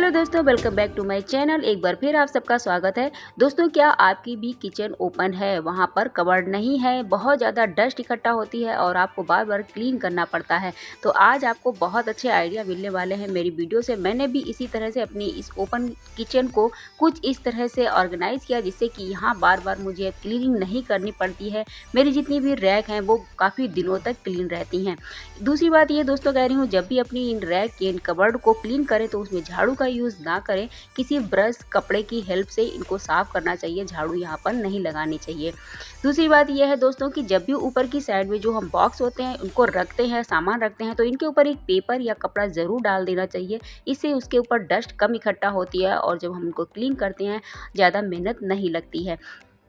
Hello दोस्तों, welcome back to my channel. एक बार फिर आप सबका स्वागत है। दोस्तों, क्या आपकी भी किचन ओपन है, वहां पर कवर्ड नहीं है, बहुत ज़्यादा डस्ट इकट्ठा होती है और आपको बार बार क्लीन करना पड़ता है? तो आज आपको बहुत अच्छे आइडिया मिलने वाले हैं मेरी वीडियो से। मैंने भी इसी तरह से अपनी इस ओपन किचन को कुछ इस तरह से ऑर्गेनाइज़ किया जिससे कि यहाँ बार बार मुझे क्लीनिंग नहीं करनी पड़ती है। मेरी जितनी भी रैक हैं वो काफ़ी दिनों तक क्लीन रहती हैं। दूसरी बात ये दोस्तों कह रही हूँ, जब भी अपनी इन रैक इन कवर्ड को क्लीन करें तो उसमें झाड़ू का यूज़ ना करें। किसी ब्रश कपड़े की हेल्प से इनको साफ करना चाहिए, झाड़ू यहाँ पर नहीं लगानी चाहिए। दूसरी बात यह है दोस्तों कि जब भी ऊपर की साइड में जो हम बॉक्स होते हैं उनको रखते हैं, सामान रखते हैं, तो इनके ऊपर एक पेपर या कपड़ा ज़रूर डाल देना चाहिए। इससे उसके ऊपर डस्ट कम इकट्ठा होती है और जब हम इनको क्लीन करते हैं ज़्यादा मेहनत नहीं लगती है।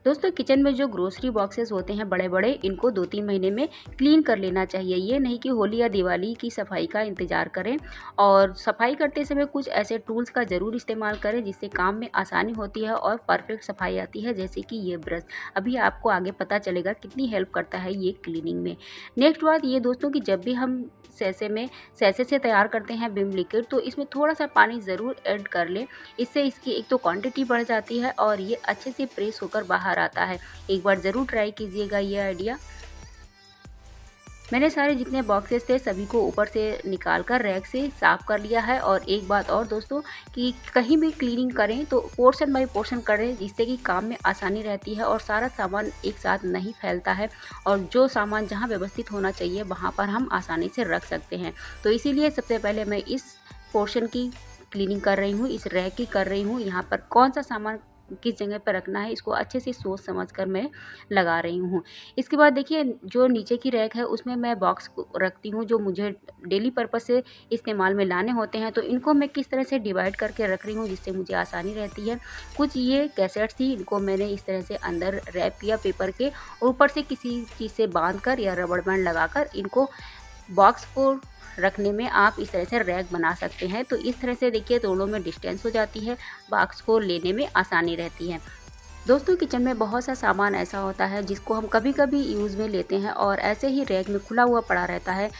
दोस्तों, किचन में जो ग्रोसरी बॉक्सेस होते हैं बड़े बड़े, इनको 2-3 महीने में क्लीन कर लेना चाहिए। ये नहीं कि होली या दिवाली की सफाई का इंतज़ार करें। और सफाई करते समय कुछ ऐसे टूल्स का ज़रूर इस्तेमाल करें जिससे काम में आसानी होती है और परफेक्ट सफाई आती है, जैसे कि ये ब्रश। अभी आपको आगे पता चलेगा कितनी हेल्प करता है ये क्लीनिंग में। नेक्स्ट बात ये दोस्तों कि जब भी हम सैसे से तैयार करते हैं विम लिक्विड, तो इसमें थोड़ा सा पानी ज़रूर ऐड कर लें। इससे इसकी एक तो क्वांटिटी बढ़ जाती है और ये अच्छे से प्रेस होकर बाहर आता है। एक बार ज़रूर ट्राई कीजिएगा ये आइडिया। मैंने सारे जितने बॉक्सेस थे सभी को ऊपर से निकाल कर रैक से साफ़ कर लिया है। और एक बात और दोस्तों कि कहीं भी क्लीनिंग करें तो पोर्शन बाय पोर्शन करें, जिससे कि काम में आसानी रहती है और सारा सामान एक साथ नहीं फैलता है और जो सामान जहां व्यवस्थित होना चाहिए वहां पर हम आसानी से रख सकते हैं। तो इसीलिए सबसे पहले मैं इस पोर्शन की क्लीनिंग कर रही हूँ, इस रैक की कर रही हूँ। यहाँ पर कौन सा सामान किस जगह पर रखना है इसको अच्छे से सोच समझ कर मैं लगा रही हूँ। इसके बाद देखिए, जो नीचे की रैक है उसमें मैं बॉक्स को रखती हूँ जो मुझे डेली पर्पस से इस्तेमाल में लाने होते हैं। तो इनको मैं किस तरह से डिवाइड करके रख रही हूँ जिससे मुझे आसानी रहती है। कुछ ये कैसेट्स थी, इनको मैंने इस तरह से अंदर रैप किया पेपर के, ऊपर से किसी चीज़ से बांध कर या रबड़ बैंड लगाकर इनको बॉक्स को रखने में आप इस तरह से रैक बना सकते हैं। तो इस तरह से देखिए दोनों में डिस्टेंस हो जाती है, बॉक्स को लेने में आसानी रहती है। दोस्तों, किचन में बहुत सा सामान ऐसा होता है जिसको हम कभी कभी यूज़ में लेते हैं और ऐसे ही रैक में खुला हुआ पड़ा रहता है,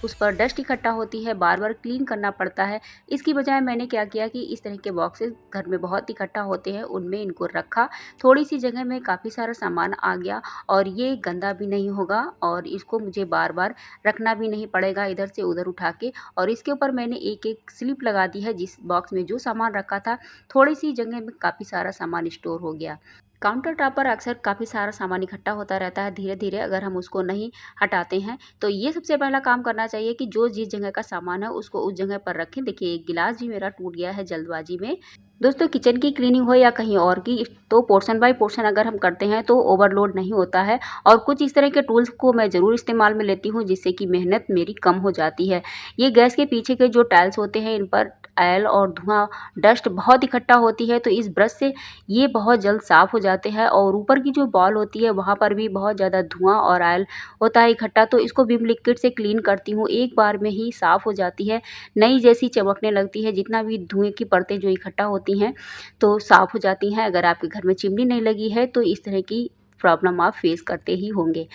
उस पर डस्ट इकट्ठा होती है, बार बार क्लीन करना पड़ता है। इसकी बजाय मैंने क्या किया कि इस तरह के बॉक्सेस घर में बहुत इकट्ठा होते हैं, उनमें इनको रखा। थोड़ी सी जगह में काफ़ी सारा सामान आ गया और ये गंदा भी नहीं होगा और इसको मुझे बार बार रखना भी नहीं पड़ेगा इधर से उधर उठा के। और इसके ऊपर मैंने एक एक स्लिप लगा दी है, जिस बॉक्स में जो सामान रखा था थोड़ी सी जगह में काफ़ी सारा सामान स्टोर हो गया। काउंटर टॉप पर अक्सर काफ़ी सारा सामान इकट्ठा होता रहता है, धीरे धीरे अगर हम उसको नहीं हटाते हैं। तो ये सबसे पहला काम करना चाहिए कि जो जिस जगह का सामान है उसको उस जगह पर रखें। देखिए, एक गिलास भी मेरा टूट गया है जल्दबाजी में। दोस्तों, किचन की क्लीनिंग हो या कहीं और की, तो पोर्शन बाय पोर्शन अगर हम करते हैं तो ओवरलोड नहीं होता है। और कुछ इस तरह के टूल्स को मैं ज़रूर इस्तेमाल में लेती हूँ जिससे कि मेहनत मेरी कम हो जाती है। ये गैस के पीछे के जो टाइल्स होते हैं इन पर ऑयल और धुआं डस्ट बहुत इकट्ठा होती है, तो इस ब्रश से ये बहुत जल्द साफ़ हो जाते हैं। और ऊपर की जो बॉल होती है वहाँ पर भी बहुत ज़्यादा धुआं और ऑयल होता है इकट्ठा, तो इसको विम लिक्विड से क्लीन करती हूँ, एक बार में ही साफ़ हो जाती है, नई जैसी चमकने लगती है। जितना भी धुएँ की परतें जो इकट्ठा होती हैं तो साफ़ हो जाती हैं। अगर आपके घर में चिमनी नहीं लगी है तो इस तरह की प्रॉब्लम आप फेस करते ही होंगे।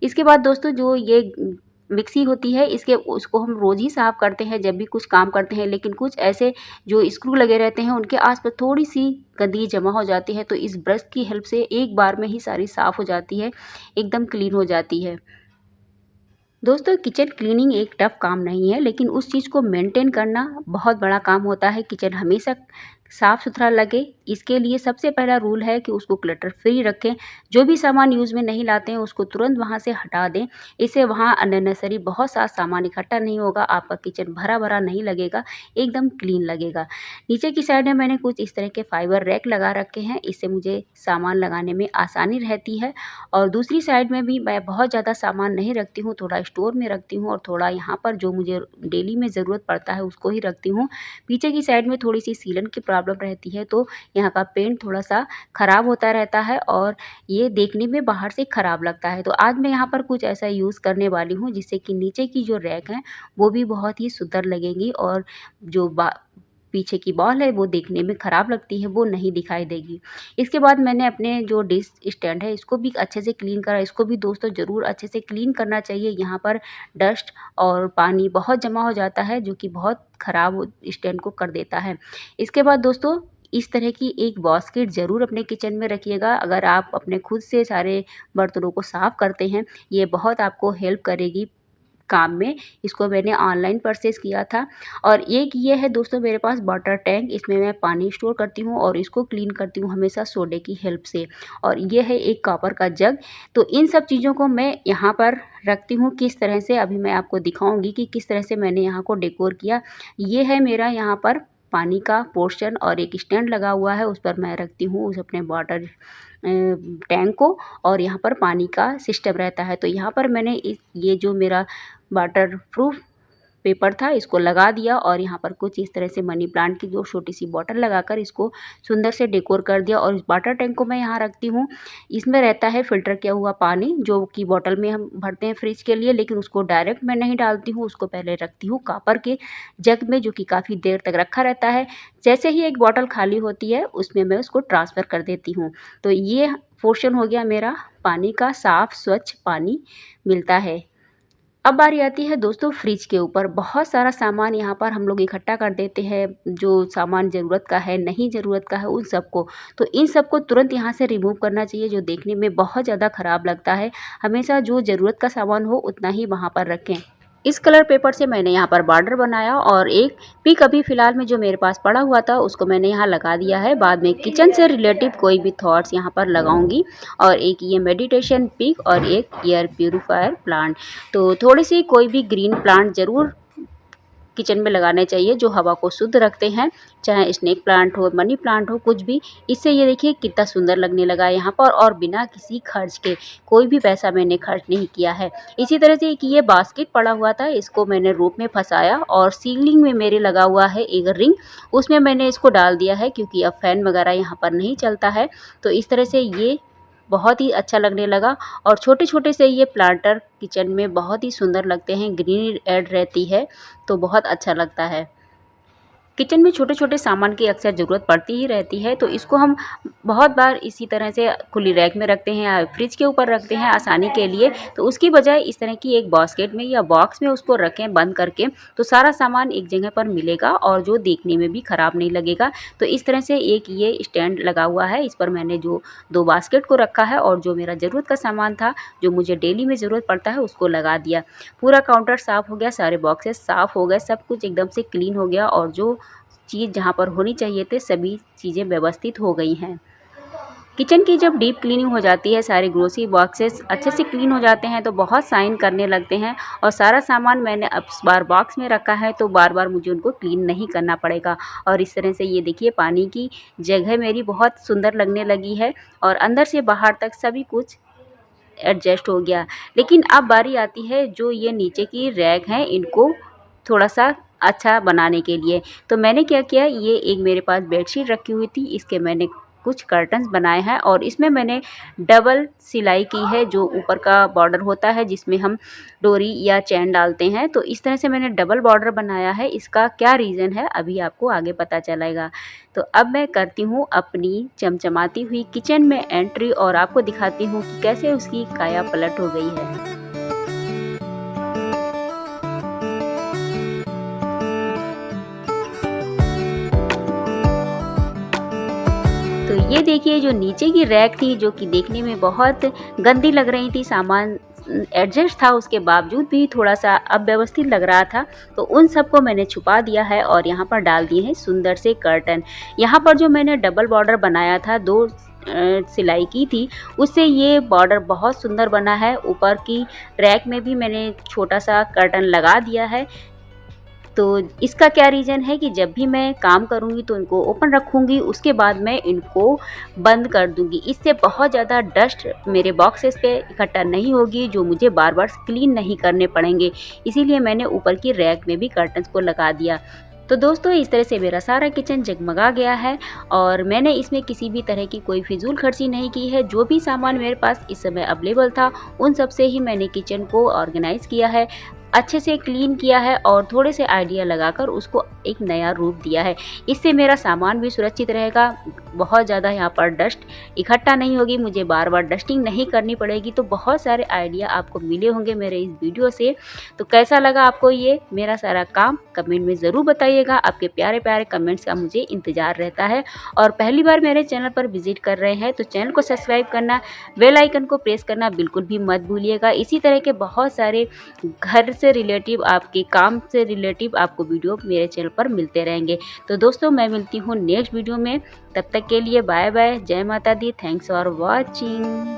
इसके बाद दोस्तों, जो ये मिक्सी होती है इसके उसको हम रोज़ ही साफ़ करते हैं जब भी कुछ काम करते हैं, लेकिन कुछ ऐसे जो स्क्रू लगे रहते हैं उनके आस-पास थोड़ी-सी गंदगी जमा हो जाती है, तो इस ब्रश की हेल्प से एक बार में ही सारी साफ़ हो जाती है, एकदम क्लीन हो जाती है। दोस्तों, किचन क्लीनिंग एक टफ काम नहीं है, लेकिन उस चीज़ को मेंटेन करना बहुत बड़ा काम होता है। किचन हमेशा साफ़ सुथरा लगे, इसके लिए सबसे पहला रूल है कि उसको क्लटर फ्री रखें। जो भी सामान यूज़ में नहीं लाते हैं उसको तुरंत वहाँ से हटा दें। इससे वहाँ अननेसेसरी बहुत सा सामान इकट्ठा नहीं होगा, आपका किचन भरा-भरा नहीं लगेगा, एकदम क्लीन लगेगा। नीचे की साइड में मैंने कुछ इस तरह के फाइबर रैक लगा रखे हैं, इससे मुझे सामान लगाने में आसानी रहती है। और दूसरी साइड में भी मैं बहुत ज़्यादा सामान नहीं रखती हूँ, थोड़ा स्टोर में रखती हूँ और थोड़ा यहाँ पर जो मुझे डेली में ज़रूरत पड़ता है उसको ही रखती हूँ। पीछे की साइड में थोड़ी-सी सीलन की प्रॉब्लम रहती है, तो यहाँ का पेंट थोड़ा-सा ख़राब होता रहता है और ये देखने में बाहर से ख़राब लगता है। तो आज मैं यहाँ पर कुछ ऐसा यूज़ करने वाली हूँ जिससे कि नीचे की जो रैक हैं वो भी बहुत ही सुंदर लगेंगी और जो पीछे की बॉल है वो देखने में ख़राब लगती है, वो नहीं दिखाई देगी। इसके बाद मैंने अपने जो डिश स्टैंड है इसको भी अच्छे से क्लीन करा। इसको भी दोस्तों ज़रूर अच्छे से क्लीन करना चाहिए। यहाँ पर डस्ट और पानी बहुत जमा हो जाता है जो कि बहुत ख़राब स्टैंड को कर देता है। इसके बाद दोस्तों इस तरह की एक बास्केट ज़रूर अपने किचन में रखिएगा। अगर आप अपने खुद से सारे बर्तनों को साफ़ करते हैं, ये बहुत आपको हेल्प करेगी काम में। इसको मैंने ऑनलाइन परचेज़ किया था। और एक ये है दोस्तों मेरे पास वाटर टैंक, इसमें मैं पानी स्टोर करती हूँ और इसको क्लीन करती हूँ हमेशा सोडे की हेल्प से। और ये है एक कॉपर का जग। तो इन सब चीज़ों को मैं यहाँ पर रखती हूँ किस तरह से, अभी मैं आपको दिखाऊंगी कि किस तरह से मैंने यहाँ को डेकोर किया। ये है मेरा यहाँ पर पानी का पोर्शन और एक स्टैंड लगा हुआ है, उस पर मैं रखती हूँ उस अपने वाटर टैंक को। और यहाँ पर पानी का सिस्टम रहता है। तो यहाँ पर मैंने ये जो मेरा वाटर प्रूफ पेपर था इसको लगा दिया और यहाँ पर कुछ इस तरह से मनी प्लांट की जो छोटी सी बॉटल लगाकर इसको सुंदर से डेकोर कर दिया। और इस वाटर टैंक को मैं यहाँ रखती हूँ। इसमें रहता है फ़िल्टर किया हुआ पानी जो कि बॉटल में हम भरते हैं फ्रिज के लिए, लेकिन उसको डायरेक्ट मैं नहीं डालती हूँ। उसको पहले रखती हूँ कॉपर के जग में जो कि काफ़ी देर तक रखा रहता है। जैसे ही एक बॉटल खाली होती है उसमें मैं उसको ट्रांसफ़र कर देती हूँ। तो ये पोर्शन हो गया मेरा पानी का, साफ़ स्वच्छ पानी मिलता है। अब बारी आती है दोस्तों फ्रिज के ऊपर। बहुत सारा सामान यहाँ पर हम लोग इकट्ठा कर देते हैं, जो सामान ज़रूरत का है, नहीं ज़रूरत का है उन सबको। तो इन सबको तुरंत यहाँ से रिमूव करना चाहिए जो देखने में बहुत ज़्यादा ख़राब लगता है। हमेशा जो ज़रूरत का सामान हो उतना ही वहाँ पर रखें। इस कलर पेपर से मैंने यहाँ पर बॉर्डर बनाया और एक पिक अभी फ़िलहाल में जो मेरे पास पड़ा हुआ था उसको मैंने यहाँ लगा दिया है। बाद में किचन से रिलेटिव कोई भी थॉट्स यहाँ पर लगाऊंगी। और एक ये मेडिटेशन पिक और एक एयर प्यूरीफायर प्लांट। तो थोड़ी सी कोई भी ग्रीन प्लांट ज़रूर किचन में लगाने चाहिए जो हवा को शुद्ध रखते हैं, चाहे स्नेक प्लांट हो, मनी प्लांट हो, कुछ भी। इससे ये देखिए कितना सुंदर लगने लगा है यहाँ पर और बिना किसी खर्च के, कोई भी पैसा मैंने खर्च नहीं किया है। इसी तरह से एक ये बास्केट पड़ा हुआ था, इसको मैंने रोप में फंसाया और सीलिंग में मेरे लगा हुआ है एक रिंग, उसमें मैंने इसको डाल दिया है क्योंकि अब फैन वगैरह यहाँ पर नहीं चलता है। तो इस तरह से ये बहुत ही अच्छा लगने लगा। और छोटे छोटे से ये प्लांटर किचन में बहुत ही सुंदर लगते हैं, ग्रीनरी ऐड रहती है तो बहुत अच्छा लगता है। किचन में छोटे छोटे सामान की अक्सर ज़रूरत पड़ती ही रहती है, तो इसको हम बहुत बार इसी तरह से खुली रैक में रखते हैं या फ्रिज के ऊपर रखते हैं आसानी के लिए। तो उसकी बजाय इस तरह की एक बास्केट में या बॉक्स में उसको रखें बंद करके, तो सारा सामान एक जगह पर मिलेगा और जो देखने में भी ख़राब नहीं लगेगा। तो इस तरह से एक ये स्टैंड लगा हुआ है, इस पर मैंने जो 2 बास्केट को रखा है और जो मेरा ज़रूरत का सामान था जो मुझे डेली में ज़रूरत पड़ता है उसको लगा दिया। पूरा काउंटर साफ़ हो गया, सारे बॉक्सेस साफ़ हो गए, सब कुछ एकदम से क्लीन हो गया और जो चीज़ जहाँ पर होनी चाहिए थे सभी चीज़ें व्यवस्थित हो गई हैं। किचन की जब डीप क्लीनिंग हो जाती है, सारे ग्रोसरी बॉक्सेस अच्छे से क्लीन हो जाते हैं तो बहुत शाइन करने लगते हैं। और सारा सामान मैंने अब बार बॉक्स में रखा है तो बार बार मुझे उनको क्लीन नहीं करना पड़ेगा। और इस तरह से ये देखिए पानी की जगह मेरी बहुत सुंदर लगने लगी है और अंदर से बाहर तक सभी कुछ एडजस्ट हो गया। लेकिन अब बारी आती है जो ये नीचे की रैक हैं इनको थोड़ा सा अच्छा बनाने के लिए। तो मैंने क्या किया, ये एक मेरे पास बेडशीट रखी हुई थी, इसके मैंने कुछ कर्टन्स बनाए हैं और इसमें मैंने डबल सिलाई की है। जो ऊपर का बॉर्डर होता है जिसमें हम डोरी या चैन डालते हैं, तो इस तरह से मैंने डबल बॉर्डर बनाया है। इसका क्या रीज़न है अभी आपको आगे पता चलेगा। तो अब मैं करती हूँ अपनी चमचमाती हुई किचन में एंट्री और आपको दिखाती हूँ कि कैसे उसकी काया पलट हो गई है। तो ये देखिए जो नीचे की रैक थी जो कि देखने में बहुत गंदी लग रही थी, सामान एडजस्ट था उसके बावजूद भी थोड़ा सा अव्यवस्थित लग रहा था, तो उन सबको मैंने छुपा दिया है और यहाँ पर डाल दिए हैं सुंदर से कर्टन। यहाँ पर जो मैंने डबल बॉर्डर बनाया था, 2 सिलाई की थी, उससे ये बॉर्डर बहुत सुंदर बना है। ऊपर की रैक में भी मैंने छोटा सा कर्टन लगा दिया है। तो इसका क्या रीज़न है कि जब भी मैं काम करूँगी तो इनको ओपन रखूँगी, उसके बाद मैं इनको बंद कर दूँगी। इससे बहुत ज़्यादा डस्ट मेरे बॉक्सेस पे इकट्ठा नहीं होगी जो मुझे बार बार क्लीन नहीं करने पड़ेंगे। इसीलिए मैंने ऊपर की रैक में भी कर्टन्स को लगा दिया। तो दोस्तों इस तरह से मेरा सारा किचन जगमगा गया है और मैंने इसमें किसी भी तरह की कोई फिजूल खर्ची नहीं की है। जो भी सामान मेरे पास इस समय अवेलेबल था उन सब से ही मैंने किचन को ऑर्गेनाइज़ किया है। अच्छे से क्लीन किया है और थोड़े से आइडिया लगाकर उसको एक नया रूप दिया है। इससे मेरा सामान भी सुरक्षित रहेगा, बहुत ज़्यादा यहाँ पर डस्ट इकट्ठा नहीं होगी, मुझे बार-बार डस्टिंग नहीं करनी पड़ेगी। तो बहुत सारे आइडिया आपको मिले होंगे मेरे इस वीडियो से। तो कैसा लगा आपको ये मेरा सारा काम कमेंट में ज़रूर बताइएगा। आपके प्यारे-प्यारे कमेंट्स का मुझे इंतज़ार रहता है। और पहली बार मेरे चैनल पर विज़िट कर रहे हैं तो चैनल को सब्सक्राइब करना, बेल आइकन को प्रेस करना बिल्कुल भी मत भूलिएगा। इसी तरह के बहुत सारे घर से रिलेटिव, आपके काम से रिलेटिव आपको वीडियो मेरे चैनल पर मिलते रहेंगे। तो दोस्तों मैं मिलती हूँ नेक्स्ट वीडियो में, तब तक के लिए बाय बाय, जय माता दी, थैंक्स फॉर वॉचिंग।